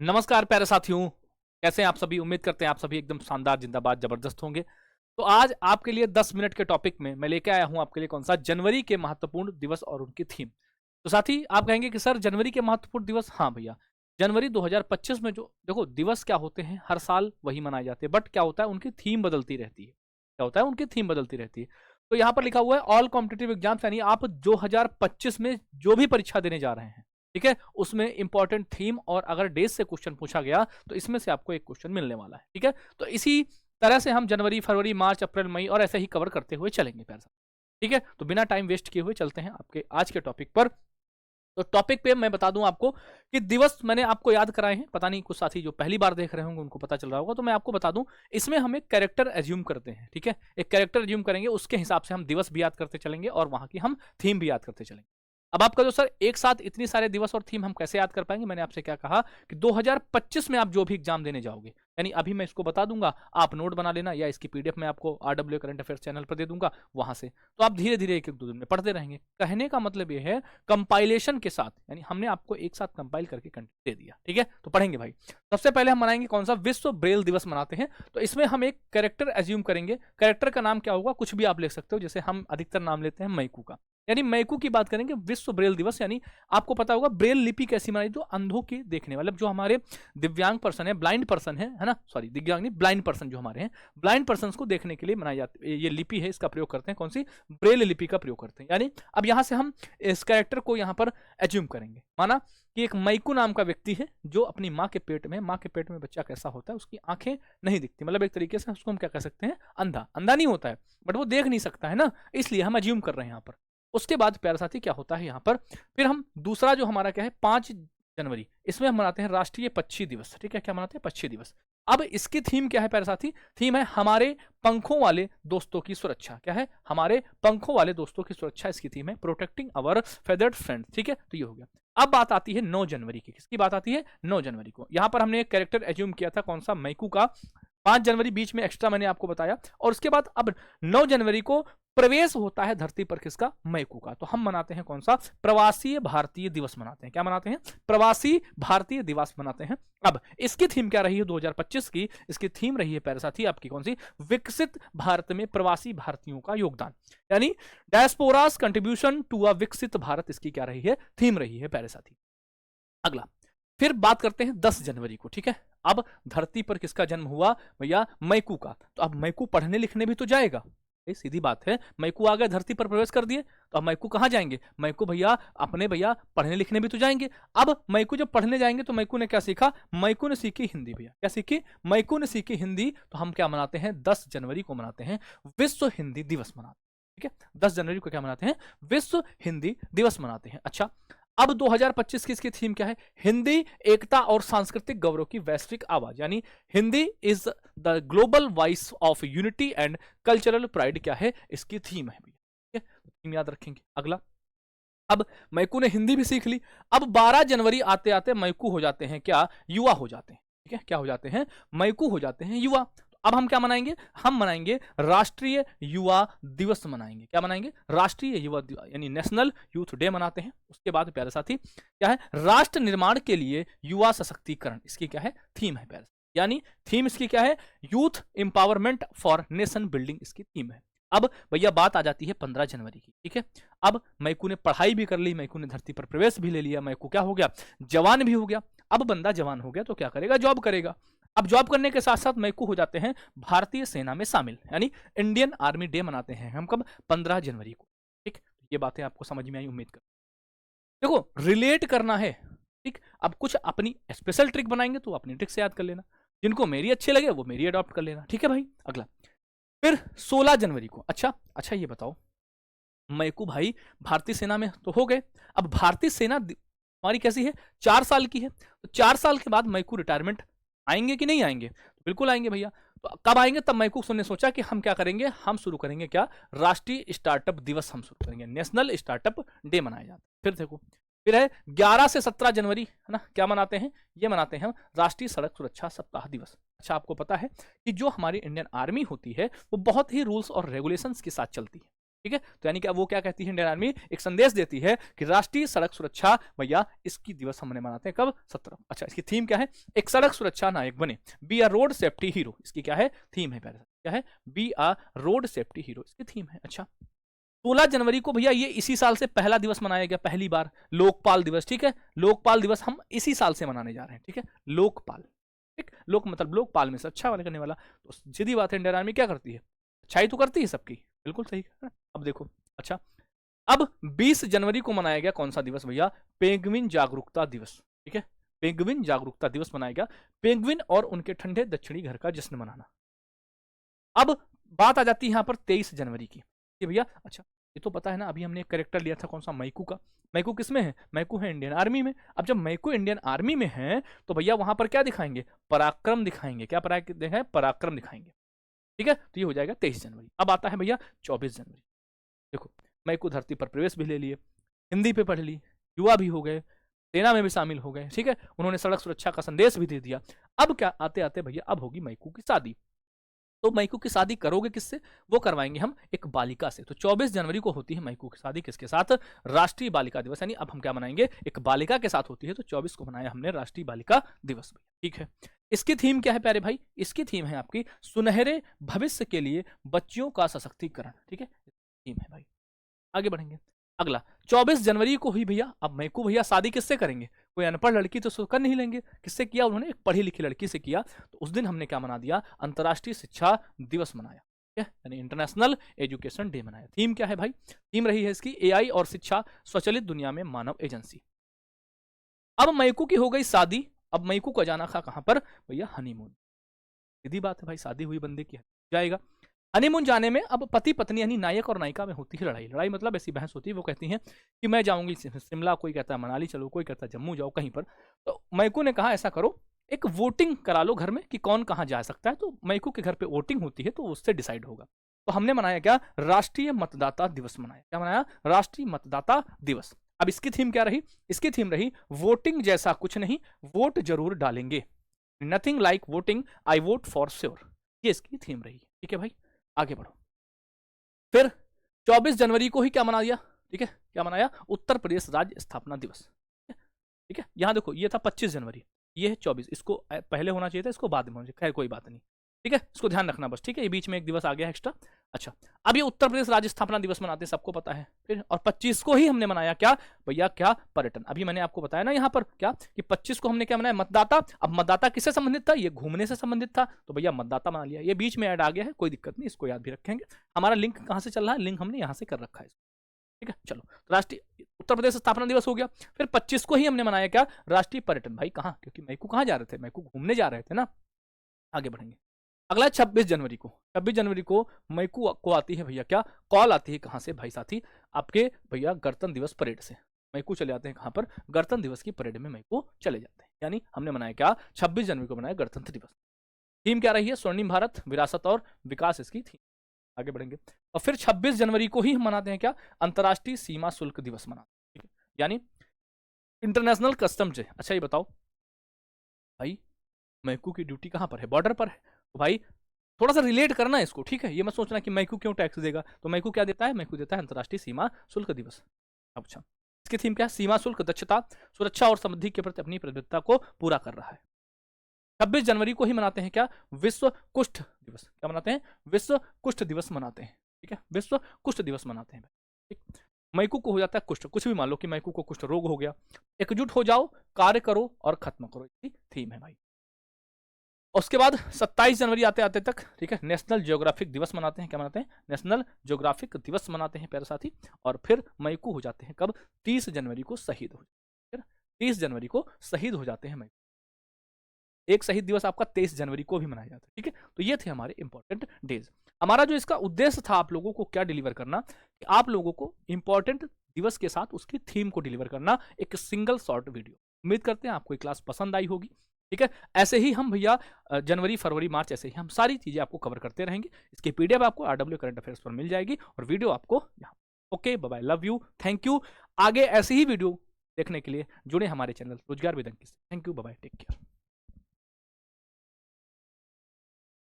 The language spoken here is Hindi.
नमस्कार प्यारे साथियों, कैसे हैं आप सभी। उम्मीद करते हैं आप सभी एकदम शानदार, जिंदाबाद, जबरदस्त होंगे। तो आज आपके लिए 10 मिनट के टॉपिक में मैं लेके आया हूं आपके लिए कौन सा, जनवरी के महत्वपूर्ण दिवस और उनकी थीम। तो साथी आप कहेंगे कि सर जनवरी के महत्वपूर्ण दिवस, हाँ भैया, जनवरी 2025 में जो देखो दिवस क्या होते हैं, हर साल वही मनाए जाते हैं, बट क्या होता है उनकी थीम बदलती रहती है। क्या होता है, उनकी थीम बदलती रहती है। तो यहाँ पर लिखा हुआ है ऑल कॉम्पिटेटिव एग्जाम्स, यानी आप 2025 में जो भी परीक्षा देने जा रहे हैं, ठीक है, उसमें इंपॉर्टेंट थीम और अगर डेज से क्वेश्चन पूछा गया तो इसमें से आपको एक क्वेश्चन मिलने वाला है। ठीक है, तो इसी तरह से हम जनवरी, फरवरी, मार्च, अप्रैल, मई और ऐसे ही कवर करते हुए चलेंगे प्यार साहब। ठीक है, तो बिना टाइम वेस्ट किए हुए चलते हैं आपके आज के टॉपिक पर। तो टॉपिक पे मैं बता दूं आपको कि दिवस मैंने आपको याद कराए हैं। पता नहीं कुछ साथी जो पहली बार देख रहे होंगे उनको पता चल रहा होगा, तो मैं आपको बता दूं। इसमें हम एक कैरेक्टर एज्यूम करते हैं। ठीक है, एक कैरेक्टर एज्यूम करेंगे, उसके हिसाब से हम दिवस भी याद करते चलेंगे और वहां की हम थीम भी याद करते चलेंगे। अब आपका जो सर एक साथ इतनी सारे दिवस और थीम हम कैसे याद कर पाएंगे, मैंने आपसे क्या कहा कि 2025 में आप जो भी एग्जाम देने जाओगे, यानी अभी मैं इसको बता दूंगा, आप नोट बना लेना या इसकी पीडीएफ में आपको आरडब्ल्यू करंट अफेयर्स चैनल पर दे दूंगा, वहां से तो आप धीरे धीरे एक एक दो दिन में पढ़ते रहेंगे। कहने का मतलब ये है कंपाइलेशन के साथ, यानी हमने आपको एक साथ कंपाइल करके कंटेंट दे दिया। ठीक है, तो पढ़ेंगे भाई। सबसे पहले हम मनाएंगे कौन सा, विश्व ब्रेल दिवस मनाते हैं। तो इसमें हम एक कैरेक्टर एज्यूम करेंगे। कैरेक्टर का नाम क्या होगा, कुछ भी आप ले सकते हो, जैसे हम अधिकतर नाम लेते हैं मैकू का, यानी मैकू की बात करेंगे। विश्व ब्रेल दिवस, यानी आपको पता होगा ब्रेल लिपि कैसी बनाई, जो अंधों की देखने वाले, जो हमारे दिव्यांग पर्सन है, ब्लाइंड पर्सन है ना, सॉरी दिव्यांग नहीं, ब्लाइंड पर्सन जो हमारे हैं, ब्लाइंड पर्सन को देखने के लिए बनाई जाती है ये लिपि है। इसका प्रयोग करते हैं, कौन सी, ब्रेल लिपि का प्रयोग करते हैं। यानी अब यहां से हम इस कैरेक्टर को यहां पर एज्यूम करेंगे। माना कि एक मैकू नाम का व्यक्ति है जो अपनी माँ के पेट में बच्चा कैसा होता है, उसकी आंखें नहीं दिखती, मतलब एक तरीके से उसको हम क्या कह सकते हैं, अंधा। अंधा नहीं होता है बट वो देख नहीं सकता है ना, इसलिए हम एज्यूम कर रहे हैं यहाँ पर। उसके बाद प्यारे साथी क्या होता है यहाँ पर, फिर हम दूसरा जो हमारा क्या है, 5 जनवरी, इसमें हम मनाते हैं राष्ट्रीय पक्षी दिवस। ठीक है, क्या मनाते हैं, पक्षी दिवस। अब इसकी थीम क्या है प्यारे साथी, थीम है हमारे पंखों वाले दोस्तों की सुरक्षा। क्या है, हमारे पंखों वाले दोस्तों की सुरक्षा इसकी थीम है, प्रोटेक्टिंग अवर फेदर्ड फ्रेंड। ठीक है, तो ये हो गया। अब बात आती है 9 जनवरी की। किसकी बात आती है, 9 जनवरी को। यहां पर हमने एक कैरेक्टर एज्यूम किया था, कौन सा, मैकू का। 5 जनवरी बीच में एक्स्ट्रा मैंने आपको बताया, और उसके बाद अब 9 जनवरी को प्रवेश होता है धरती पर, किसका, मैकू का। तो हम मनाते हैं कौन सा, प्रवासी भारतीय दिवस मनाते हैं। क्या मनाते हैं, प्रवासी भारतीय दिवस मनाते हैं। अब इसकी थीम क्या रही है 2025 की, इसकी थीम रही है प्यारे साथी आपकी कौन सी, विकसित भारत में प्रवासी भारतीयों का योगदान, यानी डायस्पोरास कंट्रीब्यूशन टू अ विकसित भारत, इसकी क्या रही है, थीम रही है प्यारे साथी। अगला फिर बात करते हैं 10 जनवरी को। ठीक है, अब धरती पर किसका जन्म हुआ भैया, मैकू का। तो अब मैकू पढ़ने लिखने भी तो जाएगा, ये सीधी बात है। मैकू आ गए, धरती पर प्रवेश कर दिए, तो अब मैकू कहाँ जाएंगे, मैकू भैया अपने भैया पढ़ने लिखने भी तो जाएंगे। अब मैकू जब पढ़ने जाएंगे तो मैकू ने क्या सीखा, मैकू ने सीखी हिंदी। भैया क्या सीखी, मैकू ने सीखी हिंदी। तो हम क्या मनाते हैं, 10 जनवरी को मनाते हैं विश्व हिंदी दिवस मनाते हैं। ठीक है, 10 जनवरी को क्या मनाते हैं, विश्व हिंदी दिवस मनाते हैं। अच्छा, अब 2025 की इसकी थीम क्या है, हिंदी एकता और सांस्कृतिक गौरव की वैश्विक आवाज, यानी Hindi is the global voice of unity and cultural pride, क्या है, इसकी थीम है। ठीक है, थीम याद रखेंगे। अगला, अब मैकू ने हिंदी भी सीख ली। अब 12 जनवरी आते आते मैकू हो जाते हैं क्या, युवा हो जाते हैं। ठीक है, क्या हो जाते हैं, मैकू हो जाते हैं युवा। अब हम क्या मनाएंगे, हम मनाएंगे राष्ट्रीय युवा दिवस मनाएंगे। क्या मनाएंगे, राष्ट्रीय युवा दिवस, यानी नेशनल यूथ डे मनाते हैं। उसके बाद प्यारे साथी क्या है, राष्ट्र निर्माण के लिए युवा सशक्तिकरण, इसकी क्या है, थीम है प्यारे, यानी थीम इसकी क्या है, youth empowerment for nation building, इसकी थीम है। अब भैया बात आ जाती है 15 जनवरी की। ठीक है, अब मैकू ने पढ़ाई भी कर ली, मैकू ने धरती पर प्रवेश भी ले लिया, मैकू क्या हो गया, जवान भी हो गया। अब बंदा जवान हो गया तो क्या करेगा, जॉब करेगा। अब जॉब करने के साथ साथ मैकू हो जाते हैं भारतीय सेना में शामिल, यानी इंडियन आर्मी डे मनाते हैं हम कब, 15 जनवरी को। ठीक, ये बातें आपको समझ में आई उम्मीद कर। देखो रिलेट करना है। ठीक, अब कुछ अपनी स्पेशल ट्रिक बनाएंगे तो अपनी ट्रिक से याद कर लेना, जिनको मेरी अच्छी लगे वो मेरी अडॉप्ट कर लेना। ठीक है भाई। अगला फिर 16 जनवरी को। अच्छा ये बताओ, मैकू भाई भारतीय सेना में तो हो गए, अब भारतीय सेना हमारी कैसी है, 4 साल की है। तो 4 साल के बाद मैकू रिटायरमेंट आएंगे कि नहीं आएंगे, तो बिल्कुल आएंगे भैया। तो कब आएंगे, तब मैकू ने सोचा कि हम क्या करेंगे, हम शुरू करेंगे क्या, राष्ट्रीय स्टार्टअप दिवस हम शुरू करेंगे, नेशनल स्टार्टअप डे मनाया जाता है। फिर देखो, फिर है 11 से 17 जनवरी, है ना, क्या मनाते हैं, ये मनाते हैं हम राष्ट्रीय सड़क सुरक्षा सप्ताह दिवस। अच्छा, आपको पता है कि जो हमारी इंडियन आर्मी होती है वो बहुत ही रूल्स और रेगुलेशंस के साथ चलती है। ठीक है। तो यानी कि वो क्या कहती है इंडियन आर्मी, एक संदेश देती है कि राष्ट्रीय सड़क सुरक्षा भैया इसकी दिवस हमने मनाते हैं कब, 17। अच्छा, इसकी थीम क्या है, एक सड़क सुरक्षा नायक बने, be a road safety hero, इसकी क्या है थीम है, पहले क्या है, be a road safety hero इसकी थीम है। अच्छा, 16 जनवरी को भैया ये इसी साल से पहला दिवस मनाया गया, पहली बार लोकपाल दिवस, ठीक है। लोकपाल दिवस हम इसी साल से मनाने जा रहे हैं, ठीक है, लोकपाल, ठीक, लोक मतलब लोकपाल में से अच्छा वाले करने वाला। तो सीधी बात है, इंडियन आर्मी क्या करती है, अच्छाई तो करती है सबकी, बिल्कुल सही है। अब देखो, अच्छा, अब 20 जनवरी को मनाया गया कौन सा दिवस भैया, पेंगुइन जागरूकता दिवस, ठीक है, पेंगुइन जागरूकता दिवस मनाया गया, पेंगुइन और उनके ठंडे दक्षिणी घर का जश्न मनाना। अब बात आ जाती है यहां पर 23 जनवरी की, कि भैया अच्छा ये तो पता है ना, अभी हमने एक कैरेक्टर लिया था कौन सा, मैकू का, मैकू किसमें है, मैकू है इंडियन आर्मी में। अब जब मैकू इंडियन आर्मी में है तो भैया वहां पर क्या दिखाएंगे, पराक्रम दिखाएंगे, क्या पराक्रम दिखाएंगे, ठीक है। तो ये हो जाएगा 23 जनवरी। अब आता है भैया 24 जनवरी, देखो मैकू धरती पर प्रवेश भी ले लिए, हिंदी पे पढ़ ली, युवा भी हो गए, सेना में भी शामिल हो गए, ठीक है, उन्होंने सड़क सुरक्षा का संदेश भी दे दिया। अब क्या आते आते भैया अब होगी मैकू की शादी। तो मैकू की शादी करोगे किससे, वो करवाएंगे हम एक बालिका से। तो 24 जनवरी को होती है मैकू की शादी किसके साथ, राष्ट्रीय बालिका दिवस, यानी अब हम क्या मनाएंगे, एक बालिका के साथ होती है। तो 24 को मनाया हमने राष्ट्रीय बालिका दिवस, ठीक है। इसकी थीम क्या है प्यारे भाई, इसकी थीम है आपकी सुनहरे भविष्य के लिए बच्चियों का सशक्तिकरण, ठीक है, थीम है भाई। आगे बढ़ेंगे, अगला 24 जनवरी को ही भैया, अब मैकू भैया शादी किससे करेंगे, कोई अनपढ़ लड़की तो कर नहीं लेंगे, किससे किया उन्होंने, एक पढ़ी लिखी लड़की से किया। तो उस दिन हमने क्या मना दिया, अंतर्राष्ट्रीय शिक्षा दिवस मनाया, ठीक है, यानी इंटरनेशनल एजुकेशन डे मनाया। थीम क्या है भाई, थीम रही है इसकी एआई और शिक्षा स्वचालित दुनिया में मानव एजेंसी। अब मैकू की हो गई शादी, अब मैकू को जाना था कहां पर भैया, हनीमून। सीधी बात है भाई, शादी हुई बंदे की जाएगा हनीमून। जाने में अब पति पत्नी यानी नायक और नायिका में होती है लड़ाई, लड़ाई मतलब ऐसी बहस होती है, वो कहती हैं कि मैं जाऊंगी शिमला, कोई कहता है मनाली चलो, कोई कहता है जम्मू जाओ कहीं पर। तो मैकू ने कहा ऐसा करो, एक वोटिंग करा लो घर में कि कौन कहाँ जा सकता है। तो मैकू के घर पे वोटिंग होती है, तो उससे डिसाइड होगा। तो हमने मनाया क्या, राष्ट्रीय मतदाता दिवस मनाया, क्या मनाया, राष्ट्रीय मतदाता दिवस। अब इसकी थीम क्या रही, इसकी थीम रही वोटिंग जैसा कुछ नहीं, वोट जरूर डालेंगे, nothing like voting, I vote for sure, ये इसकी थीम रही, ठीक है भाई। आगे बढ़ो, फिर 24 जनवरी को ही क्या मना दिया, ठीक है, क्या मनाया, उत्तर प्रदेश राज्य स्थापना दिवस, ठीक है। यहां देखो ये था 25 जनवरी, ये है 24, इसको पहले होना चाहिए था, इसको बाद में होना चाहिए, खैर कोई बात नहीं, ठीक है, इसको ध्यान रखना बस, ठीक है, ये बीच में एक दिवस आ गया एक्स्ट्रा। अच्छा, अब ये उत्तर प्रदेश राज्य स्थापना दिवस मनाते हैं, सबको पता है। फिर और 25 को ही हमने मनाया क्या भैया, क्या पर्यटन। अभी मैंने आपको बताया ना यहाँ पर क्या कि 25 को हमने क्या मनाया, मतदाता। अब मतदाता किससे संबंधित था, ये घूमने से संबंधित था, तो भैया मतदाता मना लिया, ये बीच में ऐड आ गया है, कोई दिक्कत नहीं, इसको याद भी रखेंगे। हमारा लिंक कहाँ से चल रहा है, लिंक हमने यहाँ से कर रखा है, ठीक है। चलो, राष्ट्रीय उत्तर प्रदेश स्थापना दिवस हो गया। फिर 25 को ही हमने मनाया क्या, राष्ट्रीय पर्यटन। भाई कहाँ, क्योंकि मैकू कहाँ जा रहे थे, मैकू घूमने जा रहे थे ना। आगे बढ़ेंगे, अगला 26 जनवरी को, 26 जनवरी को मैकू को आती है भैया क्या, कॉल आती है कहां से भाई साथी, आपके भैया गणतंत्र दिवस परेड से। मैकू चले जाते हैं कहां पर, गणतंत्र दिवस की परेड में मैकू चले जाते हैं। यानी हमने मनाया क्या, 26 जनवरी को मनाया गणतंत्र दिवस। थीम क्या रही है, स्वर्णिम भारत, विरासत और विकास इसकी थीम। आगे बढ़ेंगे, और फिर 26 जनवरी को ही हम मनाते हैं क्या, अंतर्राष्ट्रीय सीमा शुल्क दिवस मनाते हैं, यानी इंटरनेशनल कस्टम डे। अच्छा ये बताओ भाई, मैकू की ड्यूटी कहां पर है, बॉर्डर पर है। तो भाई थोड़ा सा रिलेट करना है इसको, ठीक है, ये मत सोचना कि मैकू क्यों टैक्स देगा। तो मैकू क्या देता है, मैकू देता है अंतर्राष्ट्रीय सीमा शुल्क दिवस। अच्छा, इसकी थीम क्या है, सीमा शुल्क दक्षता, सुरक्षा और समृद्धि के प्रति अपनी प्रतिबद्धता को पूरा कर रहा है। 26 जनवरी को ही मनाते हैं क्या, विश्व कुष्ठ दिवस। क्या मनाते हैं, विश्व कुष्ठ दिवस मनाते हैं, ठीक है, विश्व कुष्ठ दिवस मनाते हैं, ठीक। मैकू को हो जाता है कुष्ठ, कुछ भी मान लो कि मैकू को कुष्ठ रोग हो गया, एकजुट हो जाओ, कार्य करो और खत्म करो, इसकी थीम है भाई। उसके बाद 27 जनवरी आते आते तक, ठीक है, नेशनल ज्योग्राफिक दिवस मनाते हैं। क्या मनाते हैं, नेशनल ज्योग्राफिक दिवस मनाते हैं प्यारे साथी। और फिर मैकू हो जाते हैं कब, 30 जनवरी को शहीद हो जाते हैं, 30 जनवरी को शहीद हो जाते हैं मैकू। एक शहीद दिवस आपका 23 जनवरी को भी मनाया जाता है, ठीक है। तो ये थे हमारे इंपॉर्टेंट डेज। हमारा जो इसका उद्देश्य था आप लोगों को क्या डिलीवर करना, कि आप लोगों को इंपॉर्टेंट दिवस के साथ उसकी थीम को डिलीवर करना, एक सिंगल शॉर्ट वीडियो। उम्मीद करते हैं आपको ये क्लास पसंद आई होगी, ठीक है। ऐसे ही हम भैया जनवरी फरवरी मार्च ऐसे ही हम सारी चीजें आपको कवर करते रहेंगे। इसकी पीडीएफ आपको RW करंट अफेयर्स पर मिल जाएगी और वीडियो आपको यहाँ। Okay, bye bye, love you, thank you. आगे ऐसे ही वीडियो देखने के लिए जुड़े हमारे चैनल रोजगार with Ankit. Thank you, bye bye, take care.